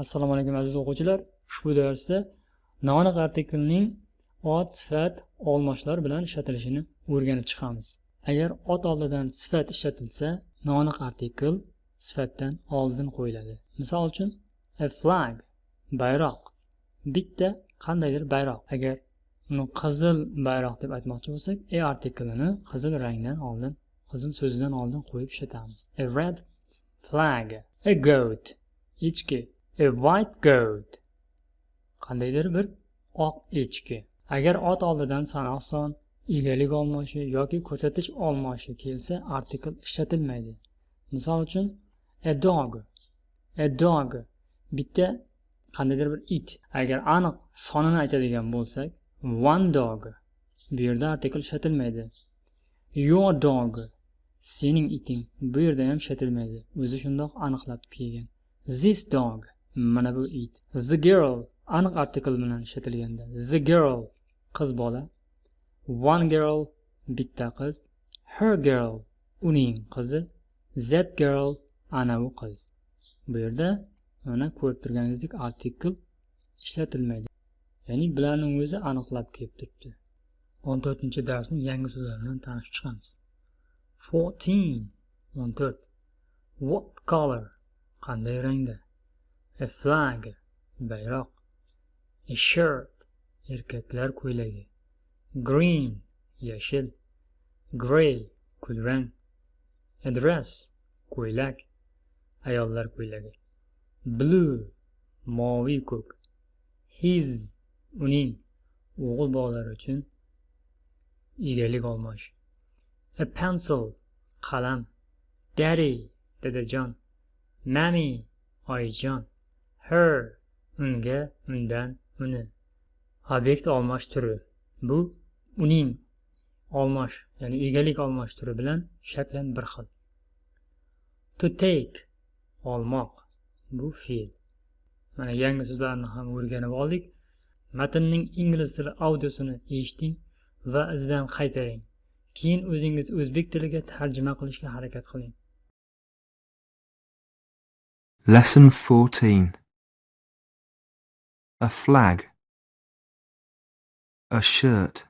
Assalomu alaykum aziz o'quvchilar. Ushbu darsda noaniq artiklning ot, sifat, olmoshlar bilan ishlatilishini o'rganib chiqamiz. Agar ot oldidan sifat ishlatilsa, noaniq artikl sifatdan oldin qo'yiladi. Misol uchun, a flag, bayroq. Bitta qandaydir bayroq. Agar uni qizil bayroq deb aytmoqchi bo'lsak, artiklini qizil rangdan oldin, qizil so'zidan oldin qo'yib ishlatamiz. A red flag, a goat, echki. A white goat, qandaydir bir oq echki. Agar ot oldidan sanoq son, egalik olmoshi yoki ko'rsatish olmoshi kelsa, artikl ishlatilmaydi. Misol uchun, a dog, bitta qandaydir bir it. Agar aniq sonini aytadigan bo'lsak, one dog, bu yerda artikl ishlatilmaydi. Your dog, sening iting, bu yerda ham ishlatilmaydi. O'zi shundoq aniqlab kelgan. This dog, mana bu it. The girl, aniq artikl bilan ishlatilganda. The girl, qiz bola. One girl, bitta qiz. Her girl, uning qizi. That girl, ana bu qiz. Bu yerda mana ko'rib turganingizdek artikl ishlatilmaydi. Ya'ni bularning o'zi aniqlab kelib turibdi. 14-darsning yangi so'zlari bilan tanishib chiqamiz. 14. What color? Qanday rangda? A flag, bayroq. A shirt, erkaklar ko'ylagi. Green, yashil. Gray, kulrang. A dress, ko'ylak, ayollar ko'ylagi. Blue, moviy ko'k. His, uning, o'g'il bolalar uchun egalik olmosh. A pencil, qalam. Daddy, dadajon. Mommy, oyijon. Her, unga, undan, uni. Obyekt olmosh turi. Bu uning olmosh, ya'ni egalik olmosh turi bilan shaklan bir xil. To take, olmoq. Bu fe'l. Mana yangi so'zlarni ham o'rganib oldik. Matnning ingliz tili audiosini eshiting va izdan qaytaring. Keyin o'zingiz o'zbek tiliga tarjima qilishga harakat qiling. Lesson 14. A flag, a shirt,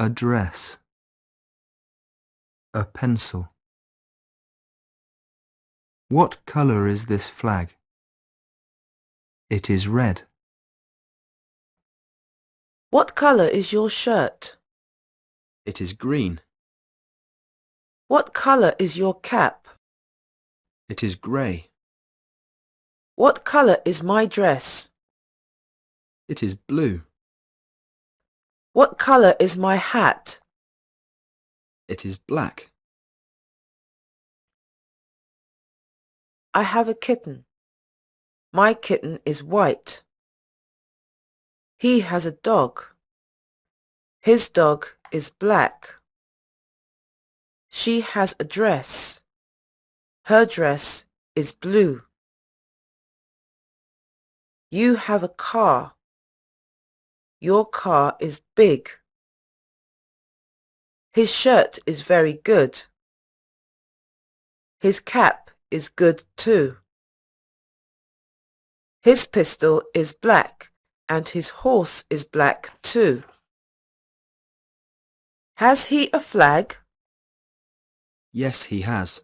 a dress, a pencil. What colour is this flag? It is red. What colour is your shirt? It is green. What colour is your cap? It is grey. What colour is my dress? It is blue. What colour is my hat? It is black. I have a kitten. My kitten is white. He has a dog. His dog is black. She has a dress. Her dress is blue. You have a car. Your car is big. His shirt is very good. His cap is good too. His pistol is black and his horse is black too. Has he a flag? Yes, he has.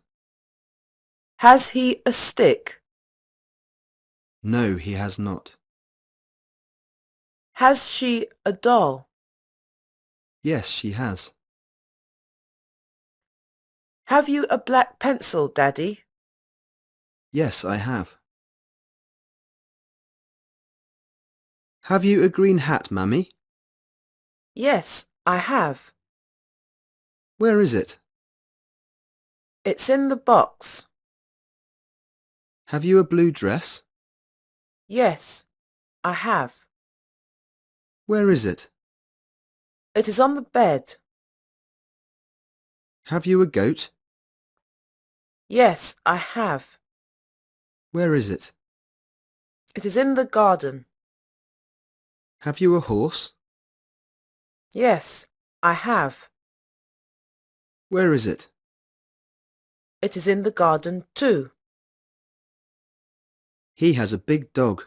Has he a stick? No, he has not. Has she a doll? Yes, she has. Have you a black pencil, Daddy? Yes, I have. Have you a green hat, Mummy? Yes, I have. Where is it? It's in the box. Have you a blue dress? Yes, I have. Where is it? It is on the bed. Have you a goat? Yes, I have. Where is it? It is in the garden. Have you a horse? Yes, I have. Where is it? It is in the garden too. He has a big dog.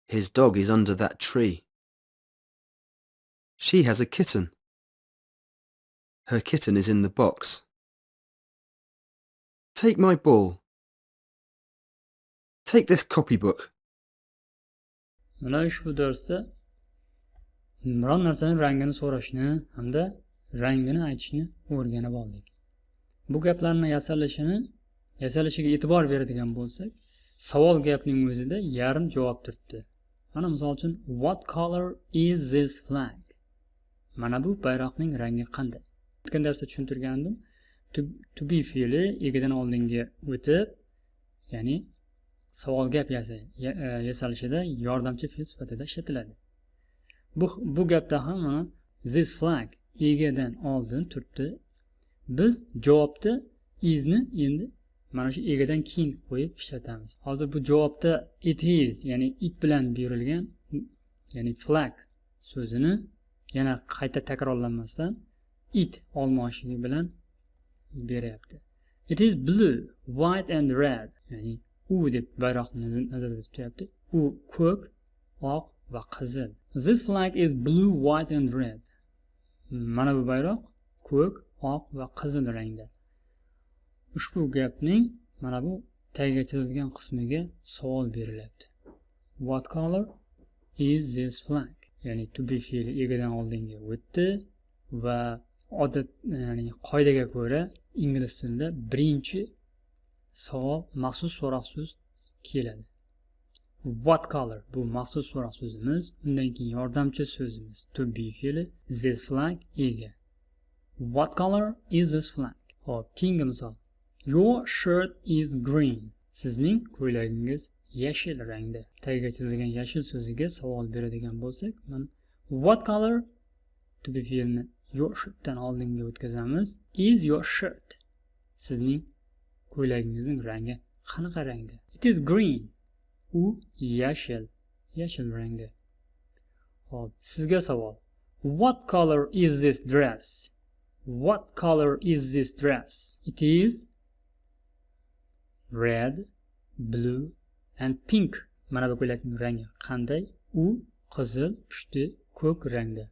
His dog is under that tree. She has a kitten. Her kitten is in the box. Take my ball. Take this copybook. Mana ushbu darsda biron narsaning rangini so'rashni hamda rangini aytishni o'rganib oldik. Bu gaplarning yasalishiga e'tibor beradigan bo'lsak, savol gapning o'zida yarim javob turibdi. Mana misol uchun what color is this flag? Mana bu bayroqning rangi qanday? O'tgan darsda tushuntirgandim. To be fe'li egidan oldinga o'tib, ya'ni savol gap yasalishida yordamchi fe'l sifatida ishlatiladi. Bu gapda ham mana this flag egadan oldin turibdi. Biz javobda isni endi mana shu egadan keyin qo'yib ishlatamiz. Hozir bu javobda it is, ya'ni it bilan berilgan, ya'ni flag so'zini yana qayta takrorlanmasdan it olmoshigi bilan beryapti. It is blue, white and red. Ya'ni u deb bayroqni nazarda tutyapti. U ko'k, oq va qizil. This flag is blue, white and red. Mana bu bayroq ko'k, oq va qizil rangda. Ushbu gapning mana bu tagiga chizilgan qismiga savol berilyapti. What color is this flag? Ya'ni to be fe'li egadan oldinga o'tdi va odat, ya'ni qoidaga ko'ra ingliz tilida birinchi savol maxsus so'roq so'z keladi. What color bu maxsus so'roq so'zimiz, undan keyin yordamchi so'zimiz to be fe'li, this flag ega. What color is this flag? Hop, keyingi misol. Your shirt is green. Sizning ko'ylagingiz yashil rangda. Tagiga chizilgan yashil so'ziga savol beradigan bo'lsak, mana what color to be fe'lni your shirtdan oldinga o'tkazamiz. Is your shirt? Sizning ko'ylagingizning rangi qanaqa rangda? It is green. U yashil rangda. Hop, sizga savol. What color is this dress? What color is this dress? It is red, blue and pink. Mana bu ko'ylakning rangi qanday? U qizil, pushti, ko'k rangda.